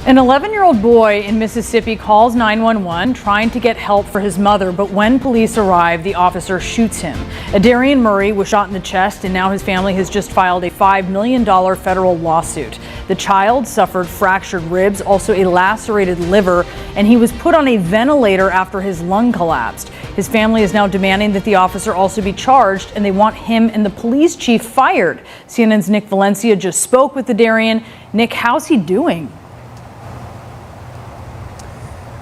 An 11-year-old boy in Mississippi calls 911 trying to get help for his mother, but when police arrive, the officer shoots him. Aderrien Murry was shot in the chest, and now his family has just filed a $5 million federal lawsuit. The child suffered fractured ribs, also a lacerated liver, and he was put on a ventilator after his lung collapsed. His family is now demanding that the officer also be charged, and they want him and the police chief fired. CNN's Nick Valencia just spoke with Aderrien. Nick, how's he doing?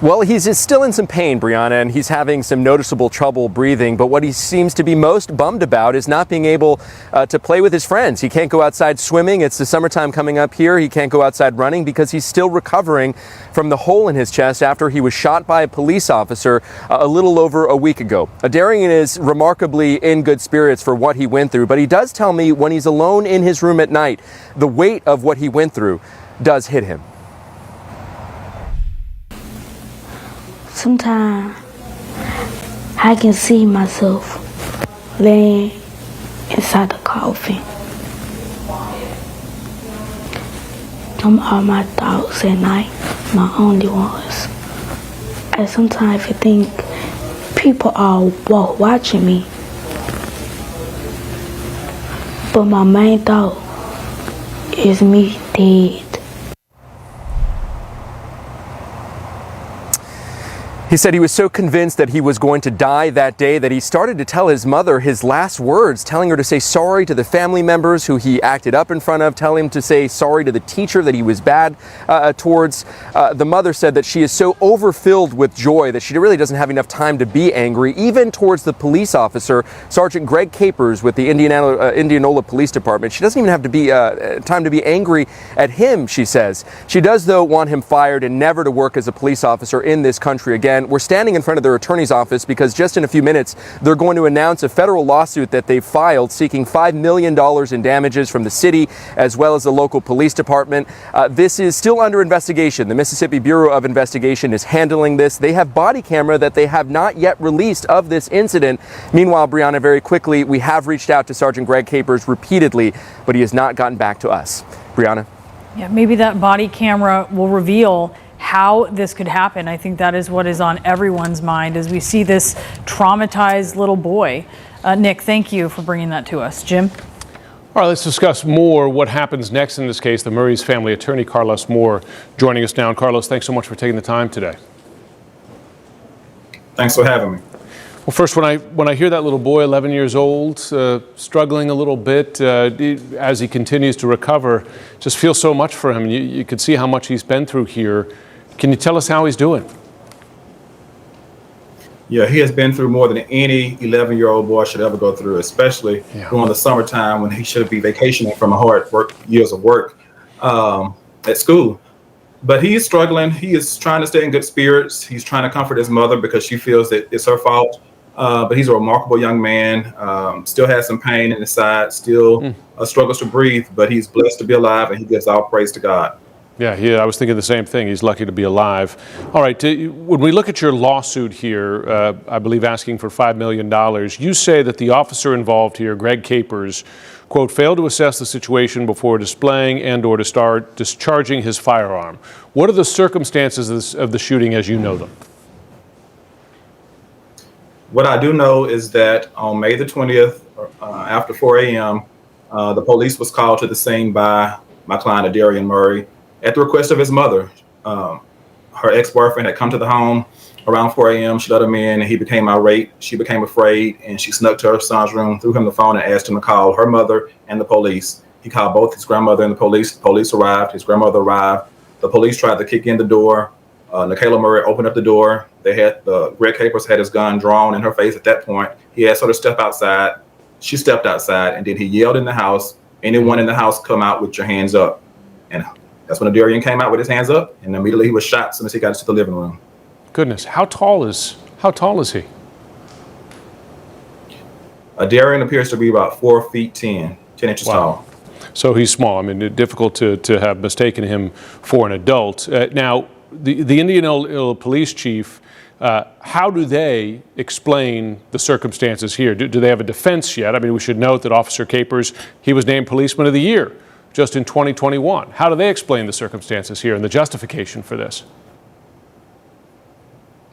Well, he's still in some pain, Brianna, and he's having some noticeable trouble breathing. But what he seems to be most bummed about is not being able to play with his friends. He can't go outside swimming. It's the summertime coming up here. He can't go outside running because he's still recovering from the hole in his chest after he was shot by a police officer a little over a week ago. Aderrien is remarkably in good spirits for what he went through, but he does tell me when he's alone in his room at night, the weight of what he went through does hit him. Sometimes I can see myself laying inside the coffin. Them are my thoughts at night, my only ones. And sometimes I think people are watching me. But my main thought is me dead. He said he was so convinced that he was going to die that day that he started to tell his mother his last words, telling her to say sorry to the family members who he acted up in front of, telling him to say sorry to the teacher that he was bad towards. The mother said that she is so overfilled with joy that she really doesn't have enough time to be angry, even towards the police officer, Sergeant Greg Capers with the Indianola Police Department. She doesn't even have to be time to be angry at him, she says. She does, though, want him fired and never to work as a police officer in this country again. We're standing in front of their attorney's office because just in a few minutes, they're going to announce a federal lawsuit that they've filed seeking $5 million in damages from the city as well as the local police department. This is still under investigation. The Mississippi Bureau of Investigation is handling this. They have body camera that they have not yet released of this incident. Meanwhile, Brianna, very quickly, we have reached out to Sergeant Greg Capers repeatedly, but he has not gotten back to us. Brianna? Yeah, maybe that body camera will reveal how this could happen. I think that is what is on everyone's mind as we see this traumatized little boy. Nick, thank you for bringing that to us. Jim? All right, let's discuss more what happens next in this case. The Murray's family attorney, Carlos Moore, joining us now. And Carlos, thanks so much for taking the time today. Thanks for having me. Well, first, when I hear that little boy, 11 years old, struggling a little bit as he continues to recover, just feel so much for him. You could see how much he's been through here. Can you tell us how he's doing? Yeah, he has been through more than any 11-year-old boy should ever go through, especially during the summertime when he should be vacationing from a hard years of work at school. But he is struggling. He is trying to stay in good spirits. He's trying to comfort his mother because she feels that it's her fault. But he's a remarkable young man, still has some pain in his side, still struggles to breathe, but he's blessed to be alive, and he gives all praise to God. Yeah, I was thinking the same thing. He's lucky to be alive. All right, when we look at your lawsuit here, I believe asking for $5 million, you say that the officer involved here, Greg Capers, quote, failed to assess the situation before displaying and or to start discharging his firearm. What are the circumstances of the shooting as you know them? What I do know is that on May the 20th, after 4 a.m., the police was called to the scene by my client, Aderrien Murry, at the request of his mother. Her ex-boyfriend had come to the home around 4 a.m. She let him in, and he became irate. She became afraid, and she snuck to her son's room, threw him the phone, and asked him to call her mother and the police. He called both his grandmother and the police. The police arrived. His grandmother arrived. The police tried to kick in the door. Nakala Murry opened up the door. Greg Capers had his gun drawn in her face at that point. He asked her to step outside. She stepped outside, and then he yelled in the house, anyone in the house come out with your hands up. And that's when Aderrien came out with his hands up, and immediately he was shot as soon as he got into the living room. Goodness, how tall is he? Aderrien appears to be about 4 feet 10 inches tall. So he's small. I mean, difficult to have mistaken him for an adult. Now, the Indianola police chief, how do they explain the circumstances here? Do they have a defense yet? I mean, we should note that Officer Capers, he was named Policeman of the Year just in 2021. How do they explain the circumstances here and the justification for this?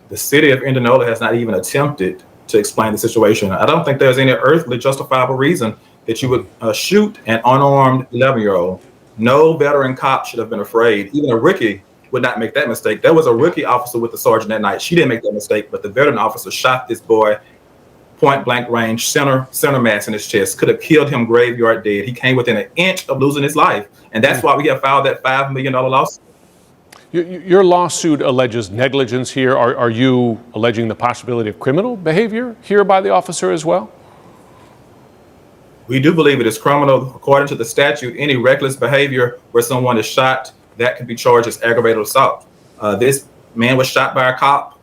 The city of Indianola has not even attempted to explain the situation. I don't think there's any earthly justifiable reason that you would shoot an unarmed 11-year-old. No veteran cop should have been afraid. Even a rookie would not make that mistake. There was a rookie officer with the sergeant that night. She didn't make that mistake, but the veteran officer shot this boy point blank range, center mass in his chest, could have killed him graveyard dead. He came within an inch of losing his life. And that's why we have filed that $5 million lawsuit. Your lawsuit alleges negligence here. Are you alleging the possibility of criminal behavior here by the officer as well? We do believe it is criminal. According to the statute, any reckless behavior where someone is shot, that can be charged as aggravated assault. This man was shot by a cop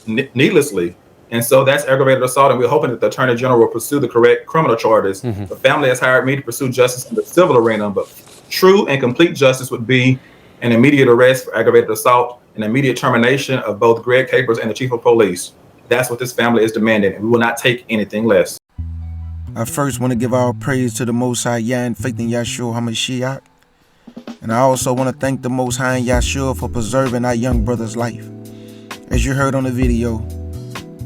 needlessly. And so that's aggravated assault, and we're hoping that the Attorney General will pursue the correct criminal charges. The family has hired me to pursue justice in the civil arena, but true and complete justice would be an immediate arrest for aggravated assault, an immediate termination of both Greg Capers and the chief of police. That's what this family is demanding, and we will not take anything less. I first want to give all praise to the Most High Yah and faith in Yahshua HaMashiach. And I also want to thank the Most High and Yahshua for preserving our young brother's life. As you heard on the video,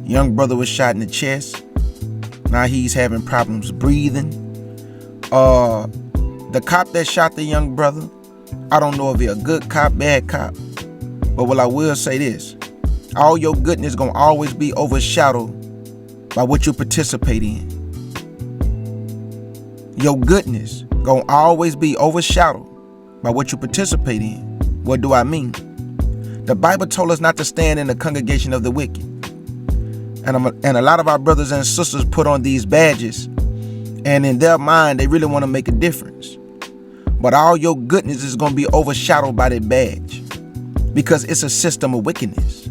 young brother was shot in the chest. Now he's having problems breathing. The cop that shot the young brother, I don't know if he's a good cop, bad cop. But what I will say this, all your goodness gonna always be overshadowed by what you participate in. Your goodness gonna always be overshadowed by what you participate in. What do I mean? The Bible told us not to stand in the congregation of the wicked. And a lot of our brothers and sisters put on these badges, and in their mind, they really want to make a difference. But all your goodness is going to be overshadowed by that badge because it's a system of wickedness.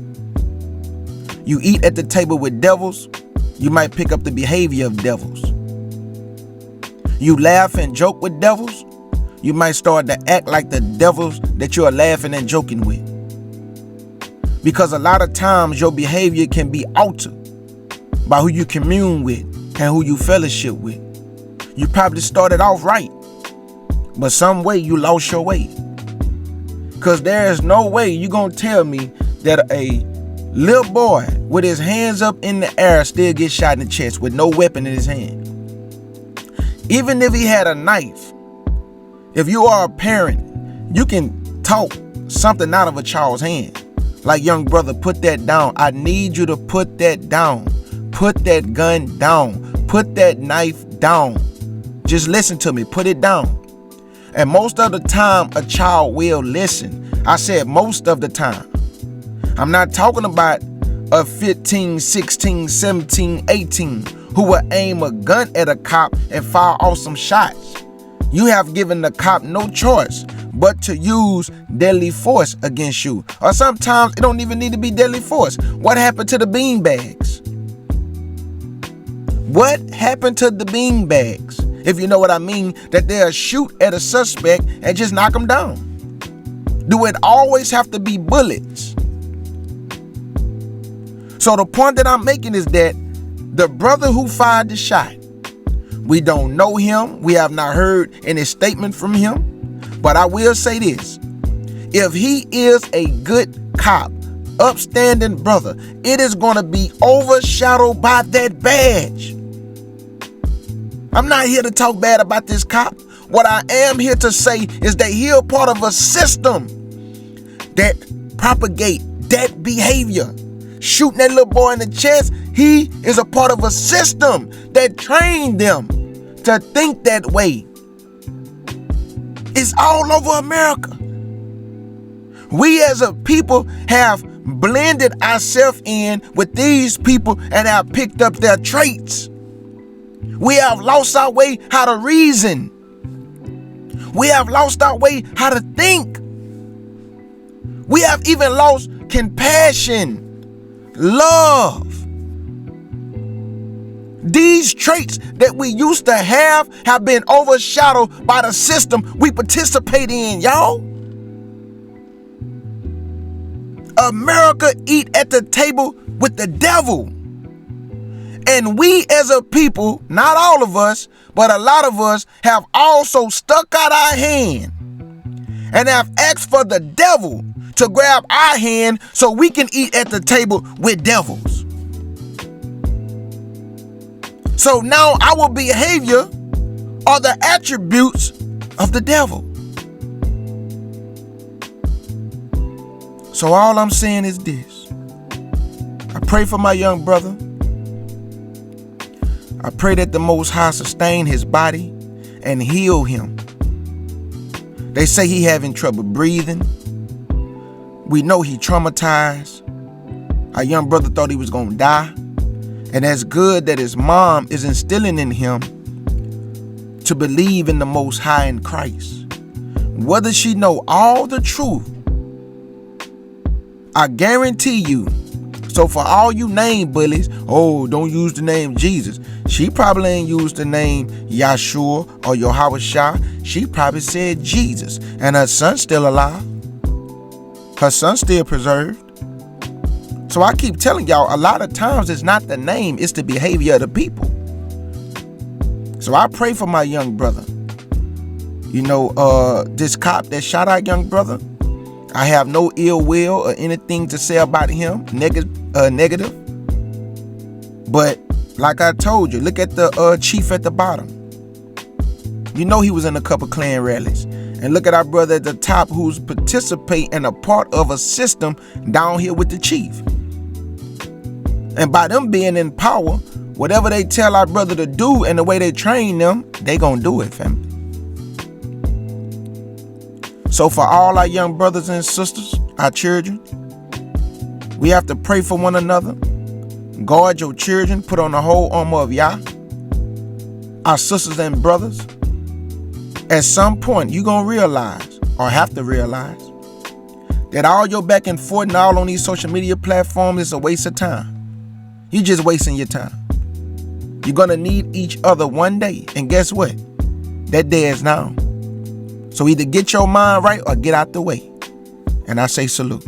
You eat at the table with devils, you might pick up the behavior of devils. You laugh and joke with devils, you might start to act like the devils that you are laughing and joking with. Because a lot of times your behavior can be altered by who you commune with and who you fellowship with. You probably started off right, but some way you lost your way. Because there is no way you're going to tell me that a little boy with his hands up in the air still gets shot in the chest with no weapon in his hand. Even if he had a knife, if you are a parent, you can talk something out of a child's hand. Like, young brother, put that down. I need you to put that down. Put that gun down. Put that knife down. Just listen to me. Put it down. And most of the time, a child will listen. I said most of the time. I'm not talking about a 15, 16, 17, 18 who will aim a gun at a cop and fire off some shots. You have given the cop no choice but to use deadly force against you. Or sometimes it don't even need to be deadly force. What happened to the beanbags? What happened to the beanbags? If you know what I mean, that they'll shoot at a suspect and just knock them down. Do it always have to be bullets? So the point that I'm making is that the brother who fired the shot, we don't know him. We have not heard any statement from him. But I will say this. If he is a good cop, upstanding brother, it is going to be overshadowed by that badge. I'm not here to talk bad about this cop. What I am here to say is that he is part of a system that propagate that behavior. Shooting that little boy in the chest, he is a part of a system that trained them to think that way. It's all over America. We as a people have blended ourselves in with these people and have picked up their traits. We have lost our way how to reason. We have lost our way how to think. We have even lost compassion, love. These traits that we used to have been overshadowed by the system we participate in, y'all. America eat at the table with the devil. And we as a people, not all of us, but a lot of us have also stuck out our hand and have asked for the devil to grab our hand so we can eat at the table with devils. So now our behavior are the attributes of the devil. So all I'm saying is this. I pray for my young brother. I pray that the Most High sustain his body and heal him. They say he having trouble breathing. We know he traumatized. Our young brother thought he was gonna die. And that's good that his mom is instilling in him to believe in the Most High in Christ. Whether she know all the truth, I guarantee you. So for all you name bullies, oh, don't use the name Jesus. She probably ain't used the name Yahshua or Yahweh. She probably said Jesus. And her son's still alive. Her son's still preserved. So I keep telling y'all, a lot of times it's not the name, it's the behavior of the people. So I pray for my young brother. You know, this cop that shot our young brother, I have no ill will or anything to say about him, negative. But like I told you, look at the chief at the bottom. You know he was in a couple Klan rallies. And look at our brother at the top who's participating in a part of a system down here with the chief. And by them being in power, whatever they tell our brother to do and the way they train them, they gonna do it, family. So for all our young brothers and sisters, our children, we have to pray for one another. Guard your children, put on the whole armor of Yah. Our sisters and brothers, at some point you're going to realize, or have to realize, that all your back and forth and all on these social media platforms is a waste of time. You're just wasting your time. You're going to need each other one day. And guess what? That day is now. So either get your mind right or get out the way. And I say salute.